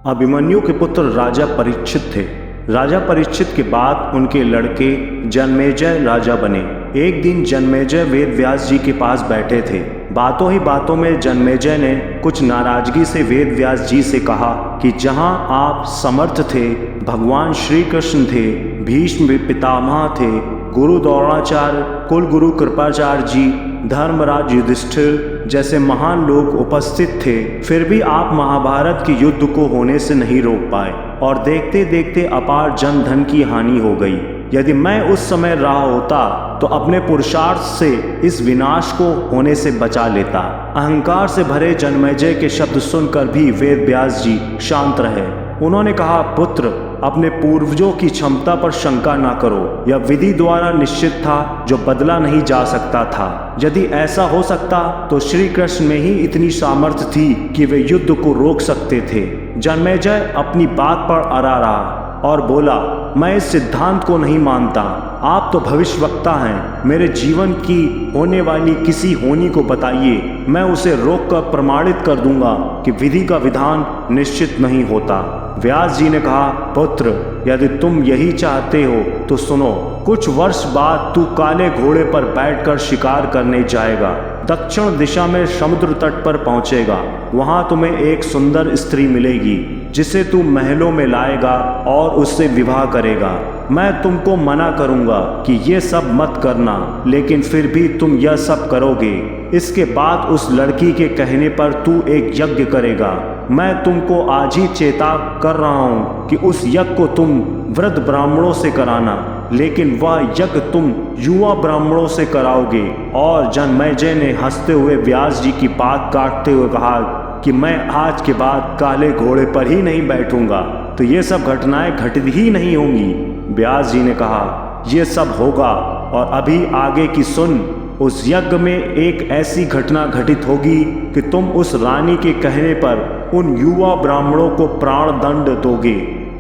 अभिमन्यु के पुत्र राजा परीक्षित थे। राजा परीक्षित के बाद उनके लड़के जन्मेजय राजा बने। एक दिन जन्मेजय वेद व्यास जी के पास बैठे थे। बातों ही बातों में जन्मेजय ने कुछ नाराजगी से वेद व्यास जी से कहा कि जहां आप समर्थ थे, भगवान श्री कृष्ण थे, भीष्म पितामह थे, गुरु द्रोणाचार्य, कुल गुरु कृपाचार्य जी, धर्मराज युधिष्ठिर जैसे महान लोग उपस्थित थे, फिर भी आप महाभारत के युद्ध को होने से नहीं रोक पाए और देखते देखते अपार जन धन की हानि हो गई। यदि मैं उस समय रहा होता तो अपने पुरुषार्थ से इस विनाश को होने से बचा लेता। अहंकार से भरे जन्मेजय के शब्द सुनकर भी वेद व्यास जी शांत रहे। उन्होंने कहा, पुत्र, अपने पूर्वजों की क्षमता पर शंका ना करो। यह विधि द्वारा निश्चित था जो बदला नहीं जा सकता था। यदि ऐसा हो सकता तो श्री कृष्ण में ही इतनी सामर्थ्य थी कि वे युद्ध को रोक सकते थे। जन्मेजय अपनी बात पर अड़ा रहा और बोला, मैं इस सिद्धांत को नहीं मानता। आप तो भविष्यवक्ता हैं। मेरे जीवन की होने वाली किसी होनी को बताइए, मैं उसे रोककर प्रमाणित कर दूंगा कि विधि का विधान निश्चित नहीं होता। व्यास जी ने कहा, पुत्र, यदि तुम यही चाहते हो तो सुनो। कुछ वर्ष बाद तू काले घोड़े पर बैठकर शिकार करने जाएगा। दक्षिण दिशा में समुद्र तट पर पहुंचेगा। वहां तुम्हें एक सुंदर स्त्री मिलेगी जिसे तू महलों में लाएगा और उससे विवाह करेगा। मैं तुमको मना करूंगा कि ये सब मत करना, लेकिन फिर भी तुम यह सब करोगे। इसके बाद उस लड़की के कहने पर तू एक यज्ञ करेगा। मैं तुमको आज ही चेता कर रहा हूं कि उस यज्ञ को तुम वृद्ध ब्राह्मणों से कराना, लेकिन वह यज्ञ तुम युवा ब्राह्मणों से कराओगे। और जन्मेजय ने हंसते हुए व्यास जी की बात काटते हुए कहा कि मैं आज के बाद काले घोड़े पर ही नहीं बैठूंगा, तो ये सब घटनाएं घटित ही नहीं होंगी। व्यास जी ने कहा, ये सब होगा, और अभी आगे की सुन। उस यज्ञ में एक ऐसी घटना घटित होगी कि तुम उस रानी के कहने पर उन युवा ब्राह्मणों को प्राण दंड दोगे,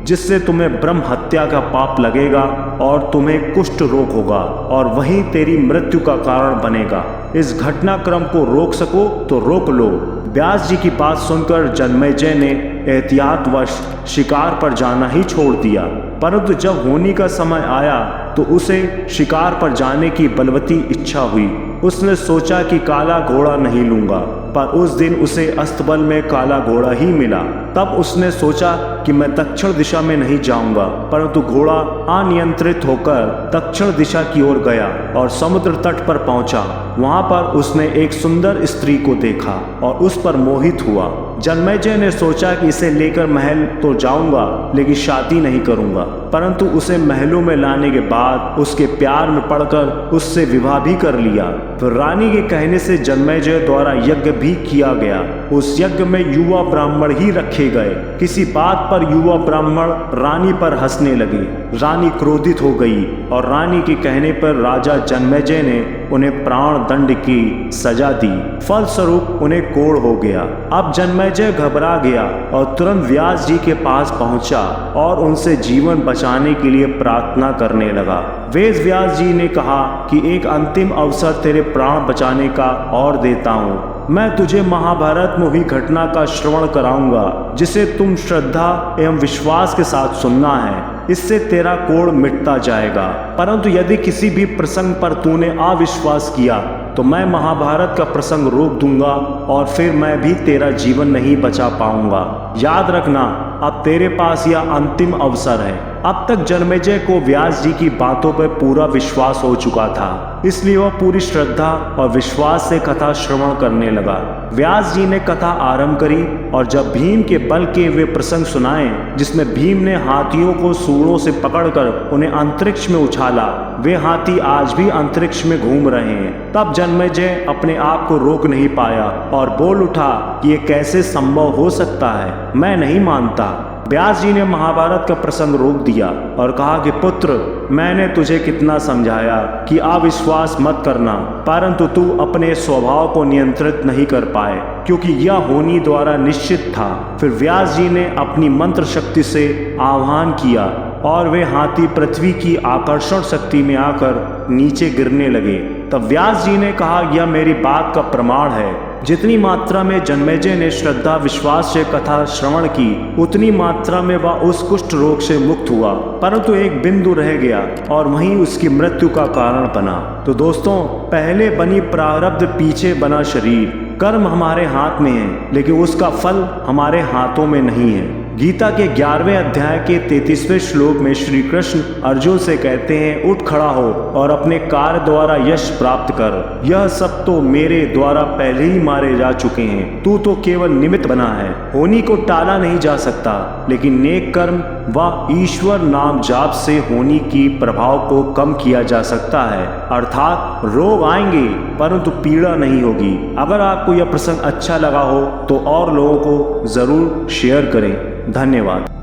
जिससे तुम्हें ब्रह्म हत्या का पाप लगेगा और तुम्हें कुष्ठ रोग होगा, और वही तेरी मृत्यु का कारण बनेगा। इस घटनाक्रम को रोक सको तो रोक लो। व्यास जी की बात सुनकर जन्मेजय ने एहतियातवश शिकार पर जाना ही छोड़ दिया। परंतु जब होनी का समय आया तो उसे शिकार पर जाने की बलवती इच्छा हुई। उसने सोचा कि काला घोड़ा नहीं लूंगा, पर उस दिन उसे अस्तबल में काला घोड़ा ही मिला। तब उसने सोचा कि मैं दक्षिण दिशा में नहीं जाऊंगा, परंतु घोड़ा अनियंत्रित होकर दक्षिण दिशा की ओर गया और समुद्र तट पर पहुंचा। वहां पर उसने एक सुंदर स्त्री को देखा और उस पर मोहित हुआ। जन्मेजय ने सोचा कि इसे लेकर महल तो जाऊंगा, लेकिन शादी नहीं करूंगा। परंतु उसे महलों में लाने के बाद उसके प्यार में पड़कर उससे विवाह भी कर लिया। फिर रानी के कहने से जन्मेजय द्वारा यज्ञ भी किया गया। उस यज्ञ में युवा ब्राह्मण ही रखे गए। किसी बात पर युवा ब्राह्मण रानी पर हंसने लगे। रानी क्रोधित हो गई और रानी के कहने पर राजा जन्मेजय ने उन्हें प्राण दंड की सजा दी। फलस्वरूप उन्हें कोढ़ हो गया। अब जन्मेजय घबरा गया और तुरंत व्यास जी के पास पहुंचा और उनसे जीवन बचाने के लिए प्रार्थना करने लगा। वेद व्यास जी ने कहा कि एक अंतिम अवसर तेरे प्राण बचाने का और देता हूँ। मैं तुझे महाभारत में हुई घटना का श्रवण कराऊंगा, जिसे तुम श्रद्धा एवं विश्वास के साथ सुनना है। इससे तेरा कोढ़ मिटता जाएगा। परंतु यदि किसी भी प्रसंग पर तूने अविश्वास किया तो मैं महाभारत का प्रसंग रोक दूंगा और फिर मैं भी तेरा जीवन नहीं बचा पाऊंगा। याद रखना, अब तेरे पास यह अंतिम अवसर है। अब तक जन्मेजय को व्यास जी की बातों पर पूरा विश्वास हो चुका था, इसलिए वह पूरी श्रद्धा और विश्वास से कथा श्रवण करने लगा। व्यास जी ने कथा आरंभ करी और जब भीम के बल के वे प्रसंग सुनाए, जिसमें भीम ने हाथियों को सूंडों से पकड़कर उन्हें अंतरिक्ष में उछाला, वे हाथी आज भी अंतरिक्ष में घूम रहे हैं। तब जन्मेजय अपने आप को रोक नहीं पाया और बोल उठा कि ये कैसे संभव हो सकता है, मैं नहीं मानता। व्यास जी ने महाभारत का प्रसंग रोक दिया और कहा कि पुत्र, मैंने तुझे कितना समझाया कि अविश्वास मत करना, परंतु तू अपने स्वभाव को नियंत्रित नहीं कर पाए, क्योंकि यह होनी द्वारा निश्चित था। फिर व्यास जी ने अपनी मंत्र शक्ति से आह्वान किया और वे हाथी पृथ्वी की आकर्षण शक्ति में आकर नीचे गिरने लगे। तब व्यास जी ने कहा, यह मेरी बात का प्रमाण है। जितनी मात्रा में जन्मेजय ने श्रद्धा विश्वास से कथा श्रवण की, उतनी मात्रा में वह उस कुष्ठ रोग से मुक्त हुआ, परंतु एक बिंदु रह गया और वहीं उसकी मृत्यु का कारण बना। तो दोस्तों, पहले बनी प्रारब्ध, पीछे बना शरीर। कर्म हमारे हाथ में है, लेकिन उसका फल हमारे हाथों में नहीं है। गीता के 11वें अध्याय के 33वें श्लोक में श्री कृष्ण अर्जुन से कहते हैं, उठ खड़ा हो और अपने कार्य द्वारा यश प्राप्त कर। यह सब तो मेरे द्वारा पहले ही मारे जा चुके हैं, तू तो केवल निमित्त बना है। होनी को टाला नहीं जा सकता, लेकिन नेक कर्म व ईश्वर नाम जाप से होनी की प्रभाव को कम किया जा सकता है। अर्थात रोग आएंगे परंतु पीड़ा नहीं होगी। अगर आपको यह प्रसंग अच्छा लगा हो तो और लोगों को जरूर शेयर करें। धन्यवाद।